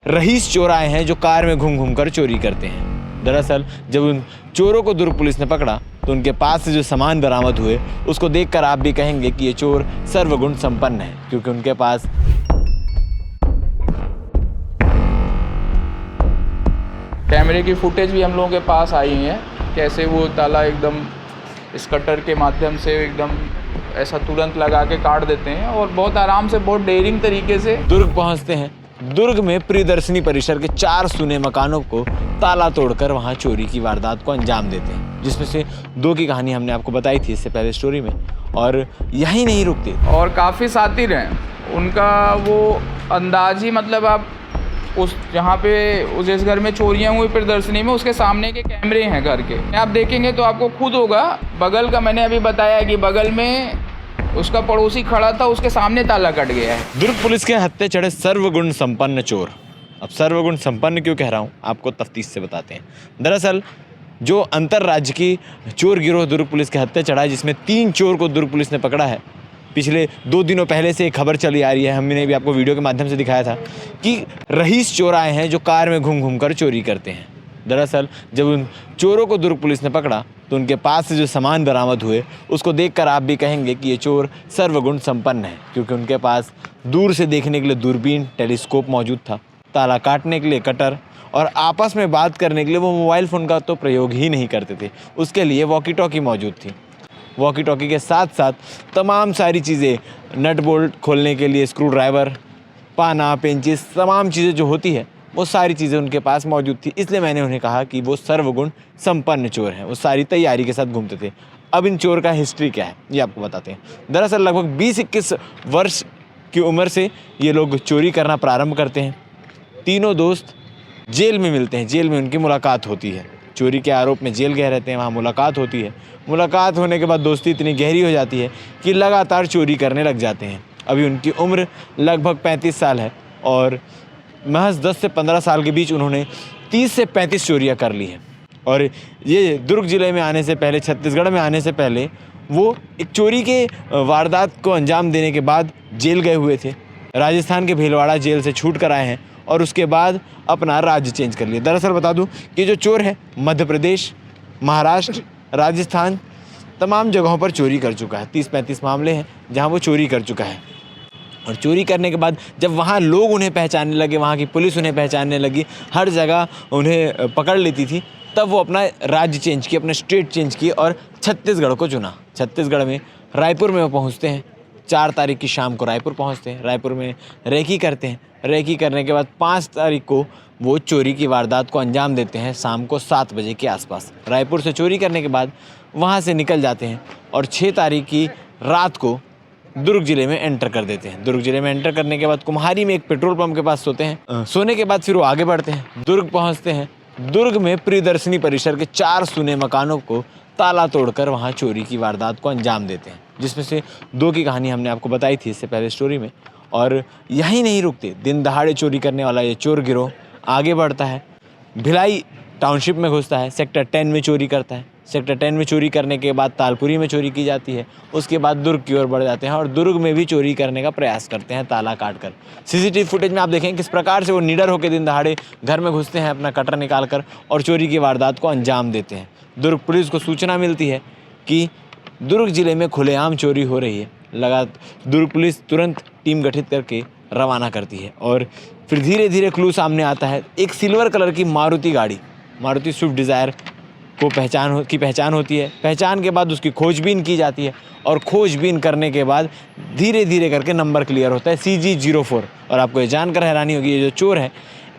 Rice चोर आए हैं जो कार में घूम घूम कर चोरी करते हैं। दरअसल जब उन चोरों को दुर्ग पुलिस ने पकड़ा तो उनके पास से जो सामान बरामद हुए उसको देखकर आप भी कहेंगे कि ये चोर सर्वगुण संपन्न है, क्योंकि उनके पास कैमरे की फुटेज भी हम लोगों के पास आई है, कैसे वो ताला एकदम इस कटर के माध्यम से एकदम ऐसा तुरंत लगा के काट देते हैं और बहुत आराम से, बहुत डेयरिंग तरीके से दुर्ग पहुंचते हैं। दुर्ग में प्रियदर्शनी परिसर के 4 सुने मकानों को ताला तोड़कर वहां चोरी की वारदात को अंजाम देते हैं, जिसमें से 2 की कहानी हमने आपको बताई थी इससे पहले स्टोरी में, और यही नहीं रुकते और काफ़ी सातिर हैं। उनका वो अंदाज ही, मतलब आप उस जहाँ पे जिस घर में चोरियाँ हुई प्रियदर्शनी में, उसके सामने के कैमरे हैं घर के, आप देखेंगे तो आपको खुद होगा। बगल का मैंने अभी बताया कि बगल में उसका पड़ोसी खड़ा था, उसके सामने ताला कट गया है। दुर्ग पुलिस के हत्थे चढ़े सर्वगुण संपन्न चोर। अब सर्वगुण संपन्न क्यों कह रहा हूँ आपको तफ्तीश से बताते हैं। दरअसल जो अंतर राज्य की चोर गिरोह दुर्ग पुलिस के हत्थे चढ़ा है, जिसमें 3 चोर को दुर्ग पुलिस ने पकड़ा है। पिछले 2 दिनों पहले से एक खबर चली आ रही है, हमने भी आपको वीडियो के माध्यम से दिखाया था कि रईस चोर आए हैं जो कार में घूम घूम कर चोरी करते हैं। दरअसल जब उन चोरों को दुर्ग पुलिस ने पकड़ा तो उनके पास से जो सामान बरामद हुए उसको देखकर आप भी कहेंगे कि ये चोर सर्वगुण संपन्न है, क्योंकि उनके पास दूर से देखने के लिए दूरबीन, टेलीस्कोप मौजूद था, ताला काटने के लिए कटर, और आपस में बात करने के लिए वो मोबाइल फ़ोन का तो प्रयोग ही नहीं करते थे, उसके लिए वॉकी टॉकी मौजूद थी। वॉकी टॉकी के साथ साथ तमाम सारी चीज़ें, नट बोल्ट खोलने के लिए स्क्रू ड्राइवर, पाना, पेंचिस, तमाम चीज़ें जो होती है वो सारी चीज़ें उनके पास मौजूद थी। इसलिए मैंने उन्हें कहा कि वो सर्वगुण संपन्न चोर हैं, वो सारी तैयारी के साथ घूमते थे। अब इन चोर का हिस्ट्री क्या है ये आपको बताते हैं। दरअसल लगभग 20-21 वर्ष की उम्र से ये लोग चोरी करना प्रारंभ करते हैं। तीनों दोस्त जेल में मिलते हैं, जेल में उनकी मुलाकात होती है। चोरी के आरोप में जेल गए रहते हैं, वहाँ मुलाकात होती है। मुलाकात होने के बाद दोस्ती इतनी गहरी हो जाती है कि लगातार चोरी करने लग जाते हैं। अभी उनकी उम्र लगभग 35 साल है और महज 10 से 15 साल के बीच उन्होंने 30 से 35 चोरियाँ कर ली हैं। और ये दुर्ग ज़िले में आने से पहले, छत्तीसगढ़ में आने से पहले वो एक चोरी के वारदात को अंजाम देने के बाद जेल गए हुए थे। राजस्थान के भीलवाड़ा जेल से छूट कर आए हैं और उसके बाद अपना राज्य चेंज कर लिया। दरअसल बता दूं कि जो चोर है मध्य प्रदेश, महाराष्ट्र, राजस्थान, तमाम जगहों पर चोरी कर चुका है। 30-35 मामले हैं जहां वो चोरी कर चुका है। और चोरी करने के बाद जब वहाँ लोग उन्हें पहचानने लगे, वहाँ की पुलिस उन्हें पहचानने लगी, हर जगह उन्हें पकड़ लेती थी, तब वो अपना राज्य चेंज किया, अपना स्टेट चेंज किया और छत्तीसगढ़ को चुना। छत्तीसगढ़ में रायपुर में वो पहुँचते हैं। 4 तारीख की शाम को रायपुर पहुँचते हैं। रायपुर में रेकी करते हैं। रेकी करने के बाद 5 तारीख को वो चोरी की वारदात को अंजाम देते हैं शाम को 7 बजे के आसपास। रायपुर से चोरी करने के बाद वहाँ से निकल जाते हैं और 6 तारीख की रात को दुर्ग जिले में एंटर कर देते हैं। दुर्ग जिले में एंटर करने के बाद कुम्हारी में एक पेट्रोल पंप के पास सोते हैं। सोने के बाद फिर वो आगे बढ़ते हैं, दुर्ग पहुंचते हैं। दुर्ग में प्रियदर्शनी परिसर के 4 सुने मकानों को ताला तोड़कर वहां चोरी की वारदात को अंजाम देते हैं, जिसमें से 2 की कहानी हमने आपको बताई थी इससे पहले स्टोरी में। और यहीं नहीं रुकते, दिन दहाड़े चोरी करने वाला ये चोर गिरोह आगे बढ़ता है। भिलाई टाउनशिप में घुसता है, सेक्टर 10 में चोरी करता है। सेक्टर 10 में चोरी करने के बाद तालपुरी में चोरी की जाती है। उसके बाद दुर्ग की ओर बढ़ जाते हैं और दुर्ग में भी चोरी करने का प्रयास करते हैं ताला काटकर। सीसीटीवी फुटेज में आप देखें किस प्रकार से वो निडर होकर दिन दहाड़े घर में घुसते हैं अपना कटर निकालकर और चोरी की वारदात को अंजाम देते हैं। दुर्ग पुलिस को सूचना मिलती है कि दुर्ग जिले में खुलेआम चोरी हो रही है। दुर्ग पुलिस तुरंत टीम गठित करके रवाना करती है और फिर धीरे धीरे क्लू सामने आता है। एक सिल्वर कलर की मारुति गाड़ी, मारुति स्विफ्ट डिज़ायर को पहचान होती है। पहचान के बाद उसकी खोजबीन की जाती है और खोजबीन करने के बाद धीरे धीरे करके नंबर क्लियर होता है CG04। और आपको ये जानकर हैरानी होगी, ये जो चोर है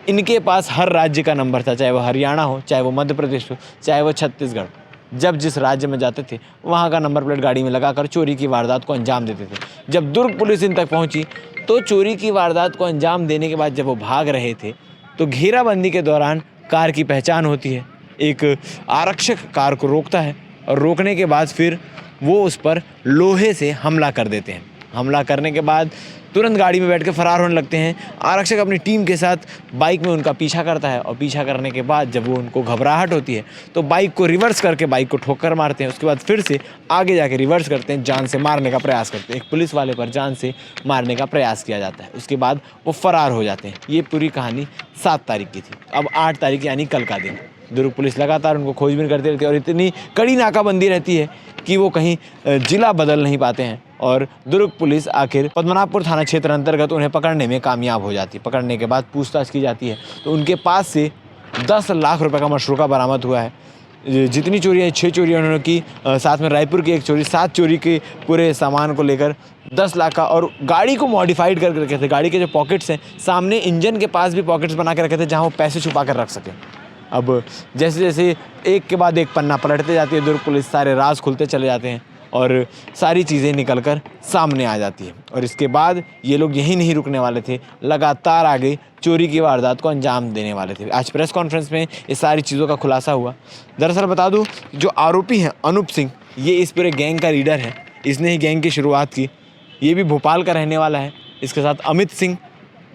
इनके पास हर राज्य का नंबर था, चाहे वो हरियाणा हो, चाहे वो मध्य प्रदेश हो, चाहे वो छत्तीसगढ़। जब जिस राज्य में जाते थे वहाँ का नंबर प्लेट गाड़ी में लगाकर चोरी की वारदात को अंजाम देते थे। जब दुर्ग पुलिस इन तक पहुँची तो चोरी की वारदात को अंजाम देने के बाद जब वो भाग रहे थे तो घेराबंदी के दौरान कार की पहचान होती है। एक आरक्षक कार को रोकता है और रोकने के बाद फिर वो उस पर लोहे से हमला कर देते हैं। हमला करने के बाद तुरंत गाड़ी में बैठ के फरार होने लगते हैं। आरक्षक अपनी टीम के साथ बाइक में उनका पीछा करता है और पीछा करने के बाद जब वो उनको घबराहट होती है तो बाइक को रिवर्स करके बाइक को ठोकर मारते हैं। उसके बाद फिर से आगे जाके रिवर्स करते हैं, जान से मारने का प्रयास करते हैं। एक पुलिस वाले पर जान से मारने का प्रयास किया जाता है। उसके बाद वो फरार हो जाते हैं। ये पूरी कहानी 7 तारीख की थी। अब 8 तारीख यानी कल का दिन दुर्ग पुलिस लगातार उनको खोजबीन करती रहती है और इतनी कड़ी नाकाबंदी रहती है कि वो कहीं जिला बदल नहीं पाते हैं और दुर्ग पुलिस आखिर पद्मनाभपुर थाना क्षेत्र अंतर्गत उन्हें पकड़ने में कामयाब हो जाती है। पकड़ने के बाद पूछताछ की जाती है तो उनके पास से 10 लाख रुपए का मशरूका बरामद हुआ है। जितनी चोरियाँ 6 चोरियाँ उन्होंने की, साथ में रायपुर की 1 चोरी, 7 चोरी के पूरे सामान को लेकर 10 लाख का, और गाड़ी को मॉडिफाइड करके रखे थे। गाड़ी के जो पॉकेट्स हैं, सामने इंजन के पास भी पॉकेट्स बना के रखे थे जहाँ वो पैसे छुपा कर रख सकें। अब जैसे जैसे एक के बाद एक पन्ना पलटते जाती है दुर्ग पुलिस, सारे राज खुलते चले जाते हैं और सारी चीज़ें निकल कर सामने आ जाती है। और इसके बाद ये लोग यहीं नहीं रुकने वाले थे, लगातार आगे चोरी की वारदात को अंजाम देने वाले थे। आज प्रेस कॉन्फ्रेंस में ये सारी चीज़ों का खुलासा हुआ। दरअसल बता दूं, जो आरोपी हैं अनूप सिंह, ये इस पूरे गैंग का लीडर है। इसने ही गैंग की शुरुआत की। ये भी भोपाल का रहने वाला है। इसके साथ अमित सिंह,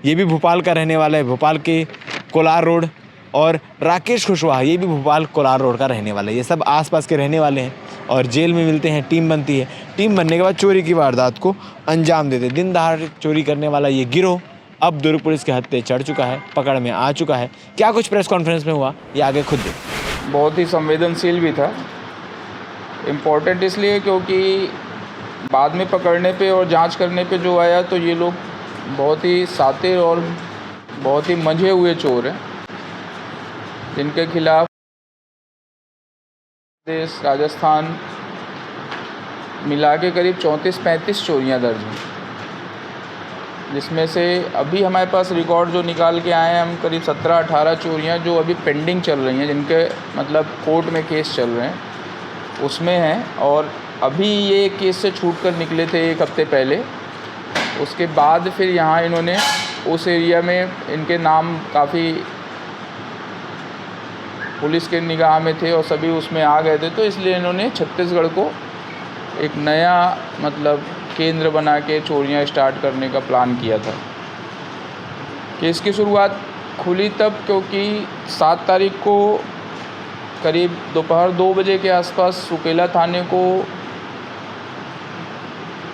ये भी भोपाल का रहने वाला है, भोपाल के कोलार रोड। और राकेश कुशवाहा, ये भी भोपाल कोलार रोड का रहने वाला है। ये सब आसपास के रहने वाले हैं और जेल में मिलते हैं, टीम बनती है। टीम बनने के बाद चोरी की वारदात को अंजाम देते। दिन दहाड़े चोरी करने वाला ये गिरोह अब दुर्ग पुलिस के हत्थे चढ़ चुका है, पकड़ में आ चुका है। क्या कुछ प्रेस कॉन्फ्रेंस में हुआ ये आगे खुद देखिए। बहुत ही संवेदनशील भी था। इम्पोर्टेंट इसलिए क्योंकि बाद में पकड़ने पे और जांच करने पे जो आया तो ये लोग बहुत ही सातिर और बहुत ही मंझे हुए चोर हैं, जिनके खिलाफ देश राजस्थान मिला के करीब 34-35 चोरियां दर्ज हैं, जिसमें से अभी हमारे पास रिकॉर्ड जो निकाल के आए हैं हम करीब 17-18 चोरियां जो अभी पेंडिंग चल रही हैं, जिनके मतलब कोर्ट में केस चल रहे हैं, उसमें हैं। और अभी ये केस से छूट कर निकले थे 1 हफ्ते पहले। उसके बाद फिर यहाँ इन्होंने उस एरिया में इनके नाम काफ़ी पुलिस के निगाह में थे और सभी उसमें आ गए थे, तो इसलिए इन्होंने छत्तीसगढ़ को एक नया मतलब केंद्र बना के चोरियाँ स्टार्ट करने का प्लान किया था। केस की शुरुआत खुली तब क्योंकि 7 तारीख को करीब दोपहर 2 बजे के आसपास सुपेला थाने को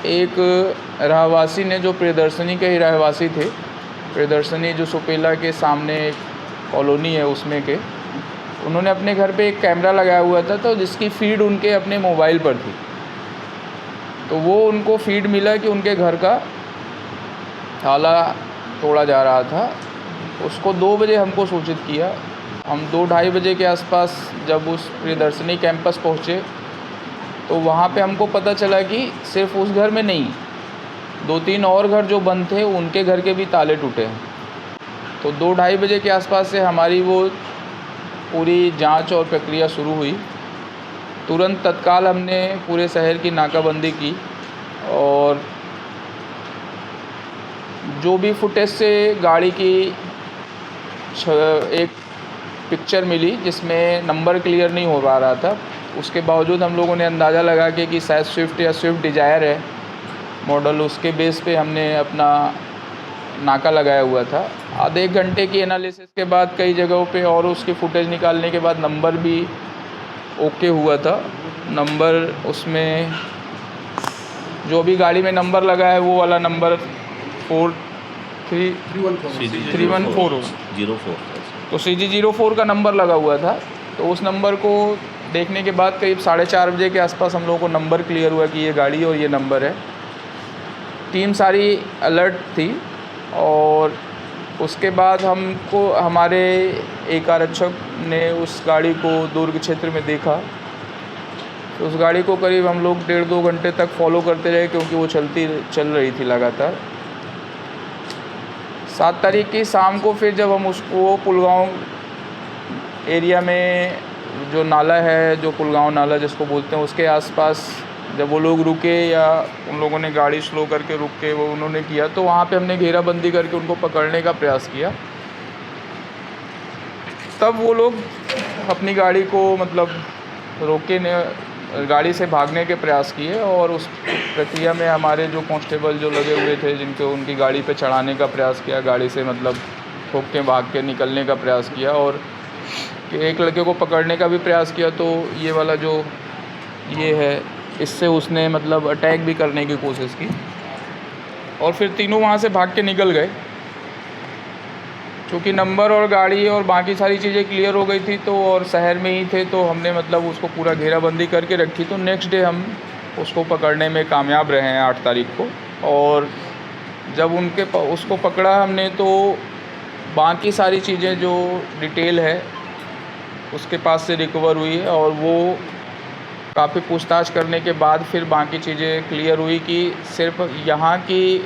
एक रहवासी ने, जो प्रियदर्शनी के ही रहवासी थे, प्रियदर्शनी जो सुपेला के सामने एक कॉलोनी है उसमें के, उन्होंने अपने घर पे एक कैमरा लगाया हुआ था तो जिसकी फीड उनके अपने मोबाइल पर थी। तो वो उनको फीड मिला कि उनके घर का ताला तोड़ा जा रहा था। उसको 2 बजे हमको सूचित किया। हम 2-2:30 बजे के आसपास जब उस प्रियदर्शनी कैंपस पहुँचे तो वहाँ पे हमको पता चला कि सिर्फ उस घर में नहीं, 2-3 और घर जो बंद थे उनके घर के भी ताले टूटे हैं। तो 2-2:30 बजे के आसपास से हमारी वो पूरी जांच और प्रक्रिया शुरू हुई। तुरंत तत्काल हमने पूरे शहर की नाकाबंदी की और जो भी फुटेज से गाड़ी की एक पिक्चर मिली जिसमें नंबर क्लियर नहीं हो पा रहा था, उसके बावजूद हम लोगों ने अंदाज़ा लगा के कि शायद स्विफ्ट या स्विफ्ट डिज़ायर है मॉडल, उसके बेस पे हमने अपना नाका लगाया हुआ था। आधे 1 घंटे की एनालिसिस के बाद कई जगहों पे और उसकी फुटेज निकालने के बाद नंबर भी ओके हुआ था। नंबर उसमें जो भी गाड़ी में नंबर लगा है वो वाला नंबर 314 तो CG04 का नंबर लगा हुआ था। तो उस नंबर को देखने के बाद करीब 4:30 बजे के आसपास हम लोगों को नंबर क्लियर हुआ कि ये गाड़ी और ये नंबर है। टीम सारी अलर्ट थी और उसके बाद हमको हमारे एक आरक्षक ने उस गाड़ी को दुर्ग क्षेत्र में देखा। तो उस गाड़ी को करीब हम लोग 1.5-2 घंटे तक फॉलो करते रहे क्योंकि वो चल रही थी लगातार। 7 तारीख की शाम को फिर जब हम उसको पुलगांव एरिया में जो नाला है, जो पुलगांव नाला जिसको बोलते हैं, उसके आसपास जब वो लोग रुके या उन लोगों ने गाड़ी स्लो करके रुक के वो उन्होंने किया, तो वहाँ पे हमने घेराबंदी करके उनको पकड़ने का प्रयास किया। तब वो लोग अपनी गाड़ी को मतलब रोके ने गाड़ी से भागने के प्रयास किए और उस प्रक्रिया में हमारे जो कांस्टेबल जो लगे हुए थे जिनको उनकी गाड़ी पे चढ़ाने का प्रयास किया, गाड़ी से मतलब ठोक के भाग के निकलने का प्रयास किया और एक लड़के को पकड़ने का भी प्रयास किया। तो ये वाला जो ये है इससे उसने मतलब अटैक भी करने की कोशिश की और फिर तीनों वहाँ से भाग के निकल गए। क्योंकि नंबर और गाड़ी और बाकी सारी चीज़ें क्लियर हो गई थी तो और शहर में ही थे तो हमने मतलब उसको पूरा घेराबंदी करके रखी। तो नेक्स्ट डे हम उसको पकड़ने में कामयाब रहे हैं 8 तारीख को। और जब उसको पकड़ा हमने तो बाकी सारी चीज़ें जो डिटेल है उसके पास से रिकवर हुई है और वो काफ़ी पूछताछ करने के बाद फिर बाकी चीज़ें क्लियर हुई कि सिर्फ यहाँ की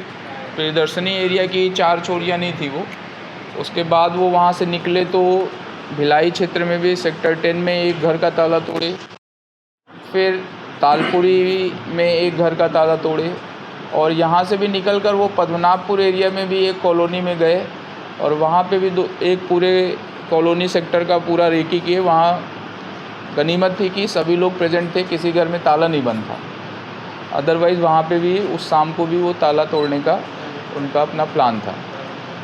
प्रियदर्शनी एरिया की 4 चोरियाँ नहीं थी वो। उसके बाद वो वहाँ से निकले तो भिलाई क्षेत्र में भी सेक्टर 10 में एक घर का ताला तोड़े, फिर तालपुरी में एक घर का ताला तोड़े और यहाँ से भी निकलकर वो पद्मनाभपुर एरिया में भी एक कॉलोनी में गए और वहाँ पे भी एक पूरे कॉलोनी सेक्टर का पूरा रेकी किए। वहाँ गनीमत थी कि सभी लोग प्रेजेंट थे, किसी घर में ताला नहीं बंद था। अदरवाइज़ वहाँ पे भी उस शाम को भी वो ताला तोड़ने का उनका अपना प्लान था।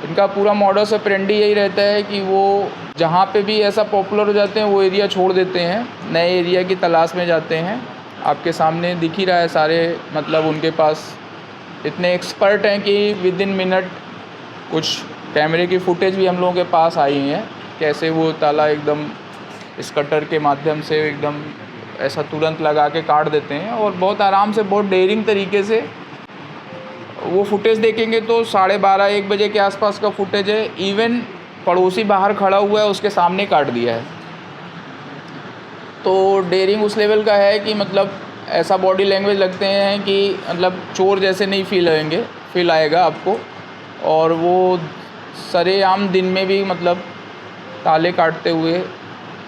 इनका पूरा मॉडस ऑपरेंडी यही रहता है कि वो जहाँ पे भी ऐसा पॉपुलर हो जाते हैं वो एरिया छोड़ देते हैं, नए एरिया की तलाश में जाते हैं। आपके सामने दिख ही रहा है सारे मतलब उनके पास इतने एक्सपर्ट हैं कि विद इन मिनट कुछ कैमरे की फुटेज भी हम लोगों के पास आई हैं, कैसे वो ताला एकदम स्कटर के माध्यम से एकदम ऐसा तुरंत लगा के काट देते हैं और बहुत आराम से बहुत डेयरिंग तरीके से। वो फुटेज देखेंगे तो 12:30-1 बजे के आसपास का फुटेज है। इवन पड़ोसी बाहर खड़ा हुआ है उसके सामने काट दिया है। तो डेयरिंग उस लेवल का है कि मतलब ऐसा बॉडी लैंग्वेज लगते हैं कि मतलब चोर जैसे नहीं फील आएगा आपको। और वो सरेआम दिन में भी मतलब ताले काटते हुए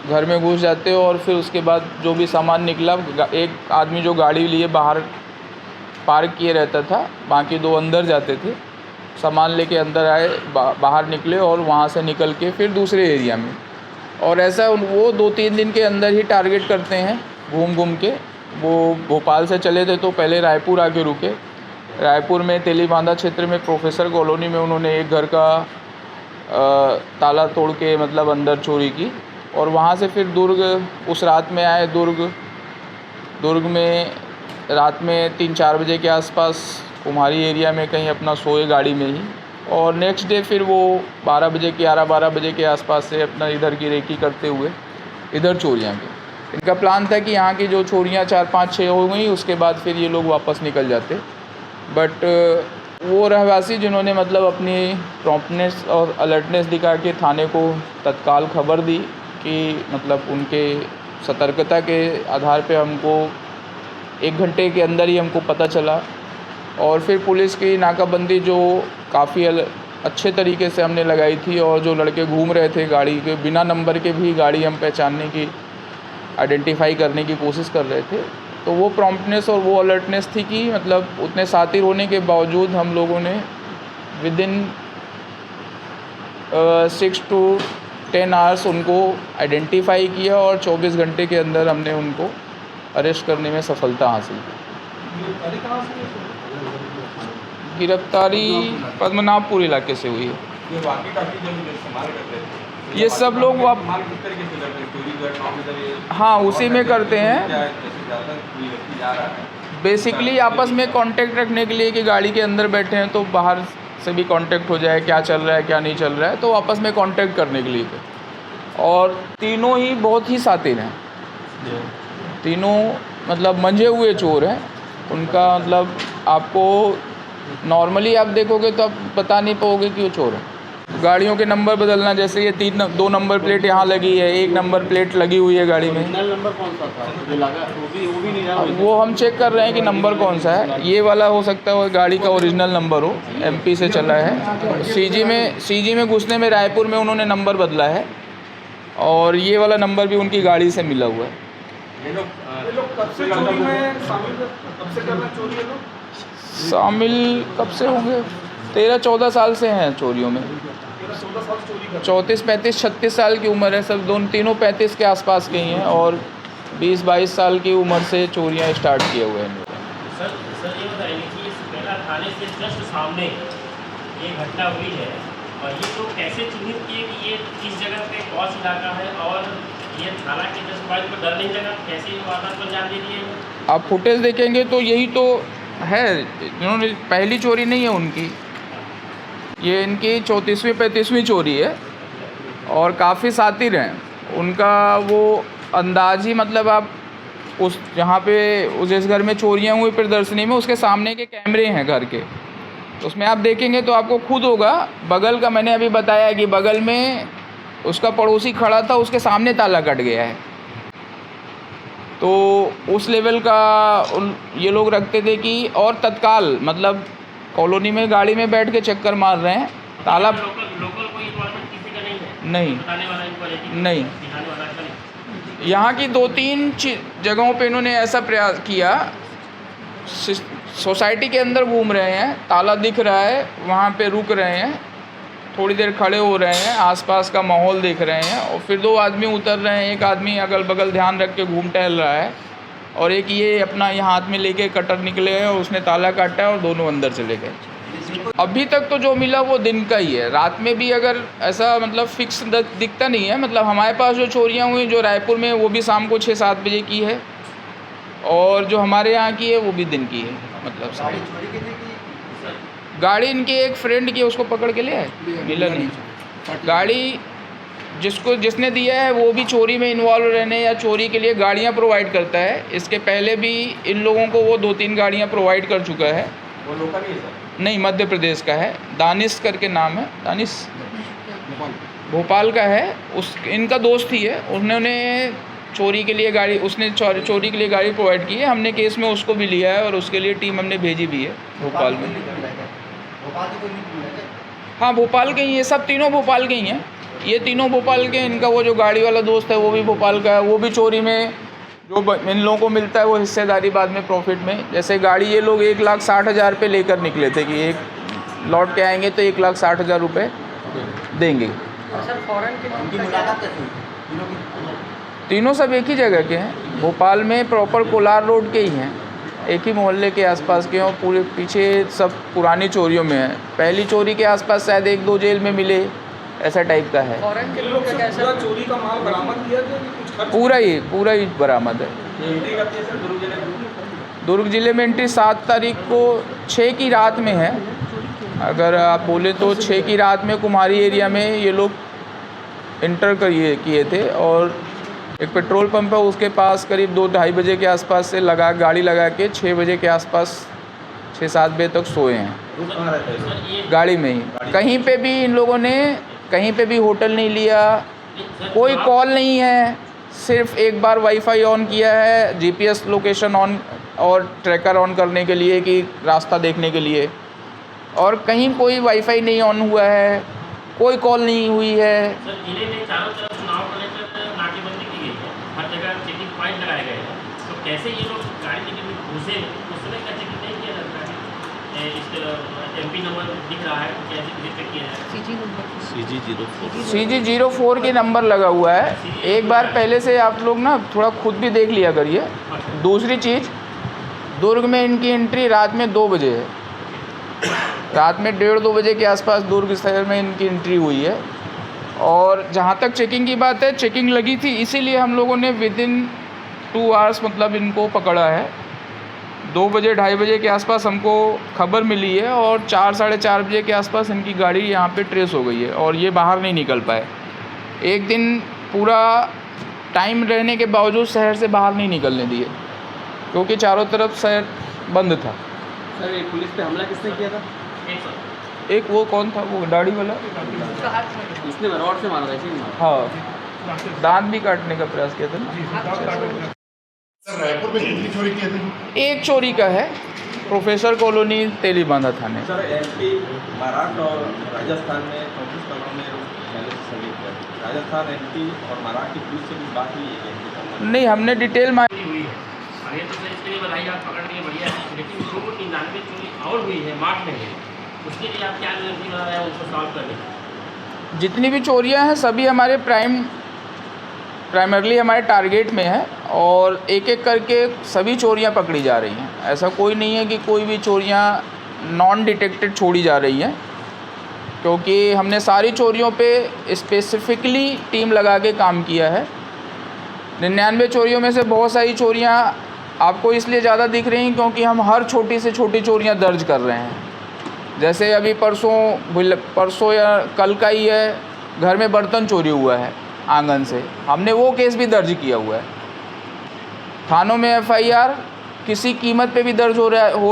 घर में घुस जाते और फिर उसके बाद जो भी सामान निकला, एक आदमी जो गाड़ी लिए बाहर पार्क किए रहता था, बाकी 2 अंदर जाते थे, सामान लेके अंदर आए, बाहर निकले और वहाँ से निकल के फिर दूसरे एरिया में। और ऐसा वो 2-3 दिन के अंदर ही टारगेट करते हैं घूम घूम के। वो भोपाल से चले थे तो पहले रायपुर आके रुके। रायपुर में तेलीबांधा क्षेत्र में प्रोफेसर कॉलोनी में उन्होंने एक घर का ताला तोड़ के मतलब अंदर चोरी की और वहाँ से फिर दुर्ग उस रात में आए। दुर्ग में रात में 3-4 बजे के आसपास कुम्हारी एरिया में कहीं अपना सोए गाड़ी में ही। और नेक्स्ट डे फिर वो 12 बजे 11-12 बजे के आसपास से अपना इधर की रेकी करते हुए इधर चोरियाँ की। इनका प्लान था कि यहाँ की जो चोरियाँ 4-5-6 हो गई उसके बाद फिर ये लोग वापस निकल जाते। बट वो रहवासी जिन्होंने मतलब अपनी प्रॉम्प्टनेस और अलर्टनेस दिखा के थाने को तत्काल खबर दी कि मतलब उनके सतर्कता के आधार पे हमको 1 घंटे के अंदर ही हमको पता चला। और फिर पुलिस की नाकाबंदी जो काफ़ी अच्छे तरीके से हमने लगाई थी और जो लड़के घूम रहे थे गाड़ी के बिना नंबर के भी गाड़ी हम पहचानने की आइडेंटिफाई करने की कोशिश कर रहे थे। तो वो प्रॉम्प्टनेस और वो अलर्टनेस थी कि मतलब उतने साथी होने के बावजूद हम लोगों ने विद इन 6 to 10 आवर्स उनको आइडेंटिफाई किया और 24 घंटे के अंदर हमने उनको अरेस्ट करने में सफलता हासिल की। गिरफ्तारी पद्मनाभपुर इलाके से हुई है। ये सब लोग हाँ उसी में करते हैं। बेसिकली आपस में कांटेक्ट रखने के लिए कि गाड़ी के अंदर बैठे हैं तो बाहर से भी कांटेक्ट हो जाए, क्या चल रहा है क्या नहीं चल रहा है, तो आपस में कांटेक्ट करने के लिए थे। और तीनों ही बहुत ही शातिर हैं, तीनों मतलब मंझे हुए चोर हैं। उनका मतलब आपको नॉर्मली आप देखोगे तो आप बता नहीं पाओगे कि वो चोर है। गाड़ियों के नंबर बदलना, जैसे ये 2 नंबर प्लेट यहाँ लगी है, 1 नंबर प्लेट लगी हुई है गाड़ी में। नंबर कौन सा था जो लगा वो भी नहीं जाना। वो हम चेक कर रहे हैं कि नंबर कौन सा है। ये वाला हो सकता है वो गाड़ी का ओरिजिनल नंबर हो, MP से चला है। CG में घुसने में रायपुर में उन्होंने नंबर बदला है और ये वाला नंबर भी उनकी गाड़ी से मिला हुआ है। शामिल कब से होंगे? 13-14 साल से हैं चोरियों में। 34, 35, 36 साल की उम्र है सब, तीनों 35 के आसपास के ही हैं। और 20-22 साल की उम्र से चोरियां स्टार्ट किए हुए हैं। सर ये बताएंगे कि इस बेला थाने से जस्ट सामने ये घटना हुई है और ये तो कैसे चिन्हित किए कि ये किस जगह पे कौन सा इलाका है और ये थाना के जस्ट बाद को डर नहीं लगा, कैसे ये वारदात को अंजाम दे दिए हैं? आप फुटेज देखेंगे तो यही तो है, इन्होंने पहली चोरी नहीं है उनकी, ये इनकी 34वीं-35वीं चोरी है और काफ़ी सातिर हैं। उनका वो अंदाज ही मतलब आप उस जहाँ पे जिस घर में चोरियां हुई प्रदर्शनी में, उसके सामने के कैमरे हैं घर के, उसमें आप देखेंगे तो आपको खुद होगा। बगल का मैंने अभी बताया कि बगल में उसका पड़ोसी खड़ा था, उसके सामने ताला कट गया है। तो उस लेवल का ये लोग रखते थे कि और तत्काल मतलब कॉलोनी में गाड़ी में बैठ के चक्कर मार रहे हैं, ताला लोकल कोई इन्वॉल्वमेंट किसी का नहीं है? नहीं बताने वाला इनको नहीं। दिखाने वाला का नहीं? यहाँ की 2-3 जगहों पे इन्होंने ऐसा प्रयास किया, सोसाइटी के अंदर घूम रहे हैं, ताला दिख रहा है, वहाँ पे रुक रहे हैं, थोड़ी देर खड़े हो रहे हैं, आसपास का माहौल देख रहे हैं और फिर 2 आदमी उतर रहे हैं। एक आदमी अगल बगल ध्यान रख के घूम टहल रहा है और एक ये अपना ये हाथ में लेके कटर निकले हैं और उसने ताला काटा और दोनों अंदर चले गए। अभी तक तो जो मिला वो दिन का ही है, रात में भी अगर ऐसा मतलब फिक्स दिखता नहीं है। मतलब हमारे पास जो चोरियां हुई जो रायपुर में, वो भी शाम को 6-7 बजे की है और जो हमारे यहाँ की है वो भी दिन की है। मतलब गाड़ी इनके एक फ्रेंड की, उसको पकड़ के ले आए, मिला नहीं। गाड़ी जिसने दिया है वो भी चोरी में इन्वॉल्व रहने या चोरी के लिए गाड़ियाँ प्रोवाइड करता है। इसके पहले भी इन लोगों को वो 2-3 गाड़ियाँ प्रोवाइड कर चुका है। वो लोकल ही है सर? नहीं, मध्य प्रदेश का है, दानिश करके नाम है, दानिश भोपाल का है। इनका दोस्त ही है, उन्होंने चोरी के लिए गाड़ी, उसने चोरी के लिए गाड़ी प्रोवाइड की है। हमने केस में उसको भी लिया है और उसके लिए टीम हमने भेजी भी है भोपाल में। हाँ, भोपाल के ही, ये सब तीनों भोपाल के ही हैं। ये तीनों भोपाल के, इनका वो जो गाड़ी वाला दोस्त है वो भी भोपाल का है। वो भी चोरी में जो इन लोगों को मिलता है वो हिस्सेदारी बाद में प्रॉफिट में। जैसे गाड़ी ये लोग 1,60,000 पे लेकर निकले थे कि एक लौट के आएंगे तो 1,60,000 रुपये देंगे। सर फॉरेन के उनकी मुलाकात कैसे हुई? तीनों सब एक ही जगह के हैं, भोपाल में प्रॉपर कोलार रोड के ही हैं, एक ही मोहल्ले के आसपास के हैं और पूरे पीछे सब पुरानी चोरियों में है। पहली चोरी के आसपास शायद 1-2 जेल में मिले, ऐसा टाइप का है। फॉरेन के लोग का कैसा चोरी का माल बरामद किया कि कुछ खर्च? पूरा ही बरामद है। दुर्ग जिले में एंट्री 7 तारीख को 6 की रात में है। अगर आप बोले तो 6 की रात में कुम्हारी एरिया में ये लोग इंटर किए थे और एक पेट्रोल पंप है उसके पास करीब 2-2:30 बजे के आसपास से गाड़ी लगा के 6 बजे के आसपास 6-7 बजे तक सोए हैं गाड़ी में ही। कहीं पे भी इन लोगों ने कहीं पे भी होटल नहीं लिया, कोई कॉल नहीं है, सिर्फ एक बार वाईफाई ऑन किया है, जीपीएस लोकेशन ऑन और ट्रैकर ऑन करने के लिए कि रास्ता देखने के लिए, और कहीं कोई वाईफाई नहीं ऑन हुआ है, कोई कॉल नहीं हुई है। सर जिले में चारों तरफ चुनाव को लेकर नाकेबंदी की गई है, हर जगह चेकिंग पॉइंट लगाए गए हैं, तो कैसे ये लोग गाड़ी लेके घुसे? उस समय का चेकिंग नहीं किया जाता है? एमपी नंबर दिख रहा है, कैसे चेक किया जाए? CG04 के नंबर लगा हुआ है। एक बार पहले से आप लोग ना थोड़ा खुद भी देख लिया करिए। दूसरी चीज़, दुर्ग में इनकी एंट्री रात में 2 बजे है, रात में 1:30-2 बजे के आसपास दुर्ग शहर में इनकी एंट्री हुई है। और जहाँ तक चेकिंग की बात है, चेकिंग लगी थी, इसीलिए हम लोगों ने विदिन 2 आवर्स मतलब इनको पकड़ा है। 2 बजे 2:30 बजे के आसपास हमको खबर मिली है और 4-4:30 बजे के आसपास इनकी गाड़ी यहाँ पे ट्रेस हो गई है और ये बाहर नहीं निकल पाए। एक दिन पूरा टाइम रहने के बावजूद शहर से बाहर नहीं निकलने दिए क्योंकि चारों तरफ शहर बंद था। सर एक पुलिस पे हमला किसने किया था? एक वो कौन था, वो दाढ़ी वाला, इसने रॉड से मारा था, इसी ने मारा। हाँ, दांत भी काटने का प्रयास किया था ना। सर रायपुर में कितनी चोरी किए थे? एक चोरी का है, प्रोफेसर कॉलोनी तेलीबांधा थाने। सर एमपी, महाराष्ट्र और राजस्थान में 34 स्थानों में पहले से सलीब है। राजस्थान, एमपी और महाराष्ट्र की पुलिस से भी बात हुई है? नहीं, हमने डिटेल हुई है, अरे तो सर इसके लिए बधाई, आप पकड़ लिए, बढ़िया है। लेकिन 299 चोरी और हुई है मार्च में, उसके लिए आप क्या रणनीति बना रहे हैं उसको सॉल्व करने? जितनी भी चोरियां हैं सभी हमारे प्राइम प्राइमरली हमारे टारगेट में है और एक एक करके सभी चोरियां पकड़ी जा रही हैं। ऐसा कोई नहीं है कि कोई भी चोरियां नॉन डिटेक्टेड छोड़ी जा रही हैं, क्योंकि हमने सारी चोरियों पे स्पेसिफिकली टीम लगा के काम किया है। 99 चोरियों में से बहुत सारी चोरियां आपको इसलिए ज़्यादा दिख रही हैं क्योंकि हम हर छोटी से छोटी चोरियां दर्ज कर रहे हैं। जैसे अभी परसों या कल का ही है, घर में बर्तन चोरी हुआ है आंगन से, हमने वो केस भी दर्ज किया हुआ है। थानों में FIR किसी कीमत पे भी दर्ज हो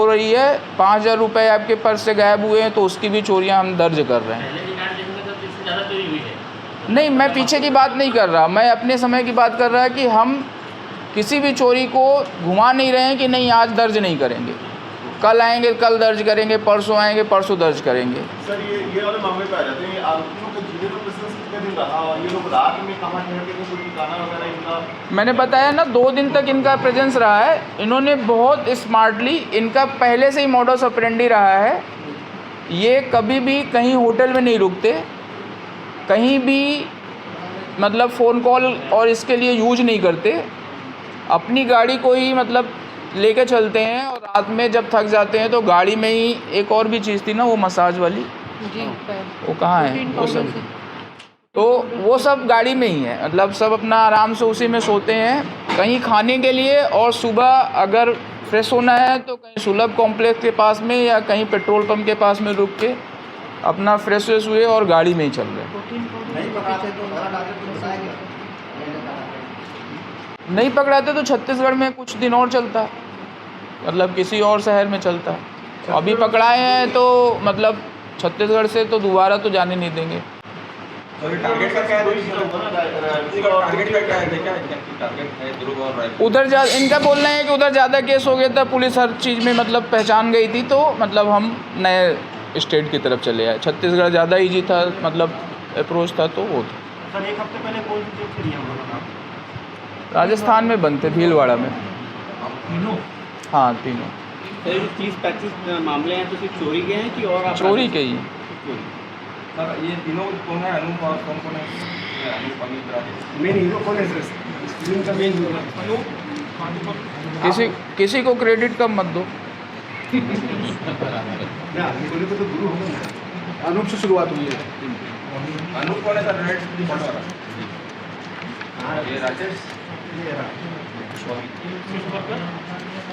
रही है। 5,000 रुपये आपके पर्स से गायब हुए हैं तो उसकी भी चोरियां हम दर्ज कर रहे हैं। पहले रिकॉर्ड देखने में तो इससे ज़्यादा चोरी हुई है। नहीं, मैं पीछे की बात नहीं कर रहा, मैं अपने समय की बात कर रहा कि हम किसी भी चोरी को घुमा नहीं रहे हैं कि नहीं आज दर्ज नहीं करेंगे, कल आएंगे कल दर्ज करेंगे, परसों आएंगे परसों दर्ज करेंगे। सर ये वाले मामले पे आ जाते हैं, आरोपियों का जिले में प्रेजेंस कितने दिन रहा और ये लोग रात में कहाँ ठहर के कोई ठिकाना वगैरह इनका? मैंने बताया ना 2 दिन तक इनका प्रेजेंस रहा है। इन्होंने बहुत स्मार्टली, इनका पहले से ही मॉडस ऑपरेंडी रहा है। ये कभी भी कहीं होटल में नहीं रुकते, कहीं भी मतलब फ़ोन कॉल और इसके लिए यूज नहीं करते। अपनी गाड़ी को ही मतलब लेके चलते हैं और रात में जब थक जाते हैं तो गाड़ी में ही एक और भी चीज़ थी ना, वो मसाज वाली, वो कहाँ है वो सब, तो वो सब गाड़ी में ही है। मतलब सब अपना आराम से उसी में सोते हैं। कहीं खाने के लिए और सुबह अगर फ्रेश होना है तो कहीं सुलभ कॉम्प्लेक्स के पास में या कहीं पेट्रोल पंप के पास में रुक के अपना फ्रेश हुए और गाड़ी में ही चल रहे। नहीं पकड़ाते तो छत्तीसगढ़ में कुछ दिन और चलता, मतलब किसी और शहर में चलता। अभी पकड़ाए हैं तो मतलब छत्तीसगढ़ से तो दोबारा तो जाने नहीं देंगे। टारगेट का क्या है? टारगेट का क्या है? क्या टारगेट है दुर्ग और रायपुर? उधर इनका बोलना है कि उधर ज़्यादा केस हो गया था, पुलिस हर चीज़ में मतलब पहचान गई थी, तो मतलब हम नए स्टेट की तरफ चले आए। छत्तीसगढ़ ज़्यादा ईजी था, मतलब अप्रोच था, तो वो था। सर एक हफ्ते पहले कौन सी जेल थी हम लोगों का? राजस्थान में बनते, भीलवाड़ा में। तीनों? हाँ, तीनों। सर 30-35 मामले हैं तो सिर्फ चोरी के हैं कि और? चोरी के ही। सर ये तीनों कौन है? अनूप और कौन है? अनूप, अमित, राजेश। मेन हीरो कौन है सर? इनका मेन हीरो किसी को क्रेडिट कम मत दो। तो गुरु होगा। अनूप से शुरुआत हुई है। अनूप कौन है सर? रेड फोटो वाला। ये राजेश।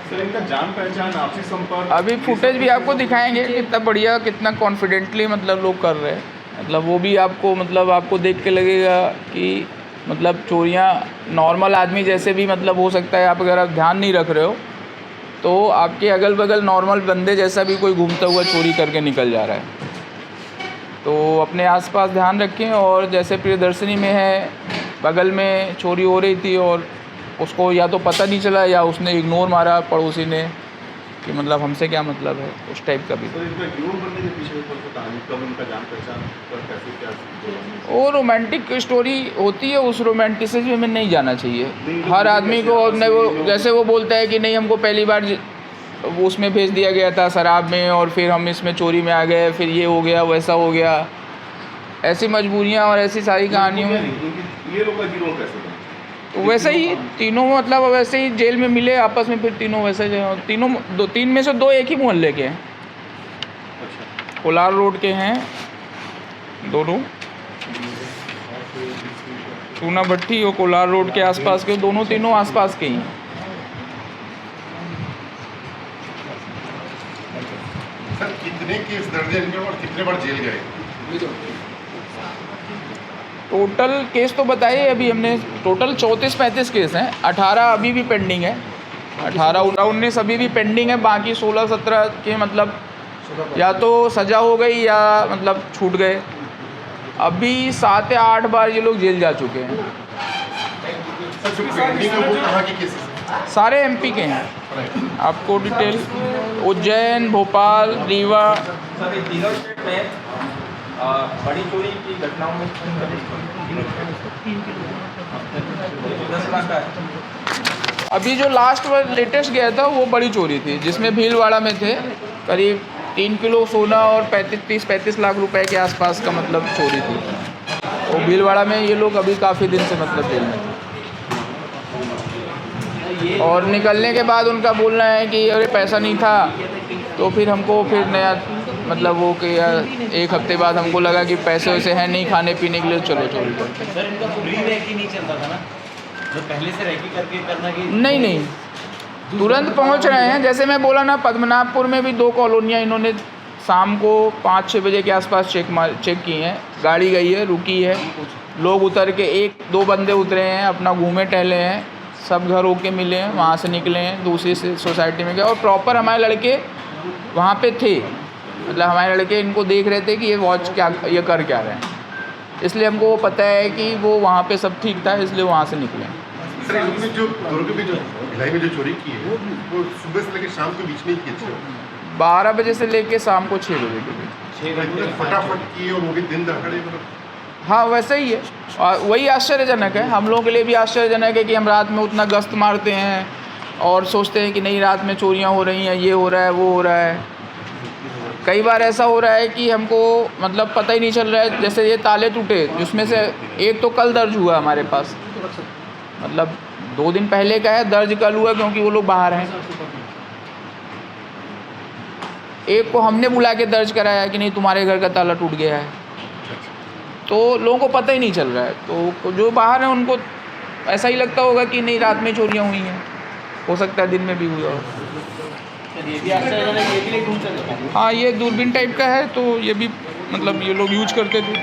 सर इनका जान पहचान, आपसी संपर्क? अभी फुटेज भी आपको दिखाएंगे कितना बढ़िया, कितना कॉन्फिडेंटली मतलब लोग कर रहे हैं। मतलब वो भी आपको मतलब आपको देख के लगेगा कि मतलब चोरियां नॉर्मल आदमी जैसे भी मतलब हो सकता है। आप अगर आप ध्यान नहीं रख रहे हो तो आपके अगल बगल नॉर्मल बंदे जैसा भी कोई घूमता हुआ चोरी करके निकल जा रहा है। तो अपने आसपास ध्यान रखें। और जैसे प्रियदर्शनी में है, बगल में चोरी हो रही थी और उसको या तो पता नहीं चला या उसने इग्नोर मारा पड़ोसी ने कि मतलब हमसे क्या मतलब है, उस टाइप का भी। सर इनका गिरोह बनने के पीछे कोई कहानी, कब इनका जान पहचान, कब कैसे क्या? वो रोमांटिक स्टोरी होती है, उस रोमांटिसिज्म में नहीं जाना चाहिए। हर आदमी को अपने वो जैसे वो बोलता है कि नहीं हमको पहली बार वो उसमें भेज दिया गया था शराब में और फिर हम इसमें चोरी में आ गए, फिर ये हो गया वैसा हो गया, ऐसी मजबूरियाँ और ऐसी सारी कहानियों में ये लोग का गिरोह कैसे बना? तो वैसे ही तीनों मतलब वैसे ही जेल में मिले आपस में, फिर तीनों वैसे तीनों 3 में से 2 एक ही मोहल्ले के हैं। अच्छा। कोलार रोड के हैं दोनों, चूना भट्टी और कोलार रोड के आसपास के, दोनों तीनों आसपास के ही हैं। सर कितने केस दर्ज है इनके और कितने बार जेल गए? टोटल केस तो बताइए, अभी हमने टोटल 34-35 केस हैं। 18 अभी भी पेंडिंग है, 18-19 अभी भी पेंडिंग है। बाकी 16-17 के मतलब या तो सज़ा हो गई या मतलब छूट गए। अभी 7 या 8 बार ये लोग जेल जा चुके हैं। सर जो पेंडिंग है वो कहाँ के केसेस हैं? सारे MP के हैं। आपको डिटेल उज्जैन, भोपाल, रीवा। सर ये तीनों स्टेट में बड़ी चोरी की घटनाओं में 10 लाख का है। अभी जो लास्ट लेटेस्ट गया था वो बड़ी चोरी थी, जिसमें भीलवाड़ा में थे करीब 3 किलो सोना और 30-35 लाख रुपए के आसपास का मतलब चोरी थी। वो भीलवाड़ा में ये लोग अभी काफ़ी दिन से मतलब जेल में थे। और निकलने के बाद उनका बोलना है कि अरे पैसा नहीं था, तो फिर हमको फिर नया मतलब वो कि यार एक हफ्ते बाद हमको लगा कि पैसे वैसे हैं नहीं खाने पीने के लिए, चलो चोरी करते हैं। सर इनका फ्री रैकी नहीं चल रहा था ना, जो पहले से रैकी करके करना कि नहीं नहीं, तुरंत पहुंच रहे हैं। जैसे मैं बोला ना, पद्मनाभपुर में भी 2 कॉलोनियाँ इन्होंने शाम को 5-6 बजे के आसपास चेक की हैं। गाड़ी गई है, रुकी है, लोग उतर के 1-2 बंदे उतरे हैं, अपना घूमे टहले हैं, सब घर होके मिले हैं, वहाँ से निकले हैं, दूसरी सोसाइटी में गए और प्रॉपर हमारे लड़के वहाँ पे थे। मतलब हमारे लड़के इनको देख रहे थे कि ये वॉच क्या, ये कर क्या रहे हैं, इसलिए हमको पता है कि वो वहाँ पे सब ठीक था, इसलिए वहाँ से निकले। सर इन लोगों ने जो दुर्ग में जो भिलाई में जो चोरी की है वो सुबह से लेकर शाम के बीच में ही की थी। 12 बजे से लेके शाम को 6 बजे के बीच। फटाफट किए और वो भी दिन दहाड़े मतलब। हाँ वैसे ही है, और वही आश्चर्यजनक है, हम लोगों के लिए भी आश्चर्यजनक है कि हम रात में उतना गश्त मारते हैं और सोचते हैं कि नहीं रात में चोरियां हो रही हैं, ये हो रहा है, वो हो रहा है। कई बार ऐसा हो रहा है कि हमको मतलब पता ही नहीं चल रहा है। जैसे ये ताले टूटे, जिसमें से एक तो कल दर्ज हुआ हमारे पास, मतलब 2 दिन पहले का है, दर्ज कल हुआ क्योंकि वो लोग बाहर हैं। एक को हमने बुला के दर्ज कराया कि नहीं तुम्हारे घर का ताला टूट गया है, तो लोगों को पता ही नहीं चल रहा है। तो जो बाहर हैं उनको ऐसा ही लगता होगा कि नहीं रात में चोरियां हुई हैं, हो सकता है दिन में भी हुआ हो। ये भी आश्चर्यजनक, ये भी एक ढूंढ सकते हैं। हाँ ये दूरबीन टाइप का है, तो ये भी मतलब ये लोग यूज करते थे।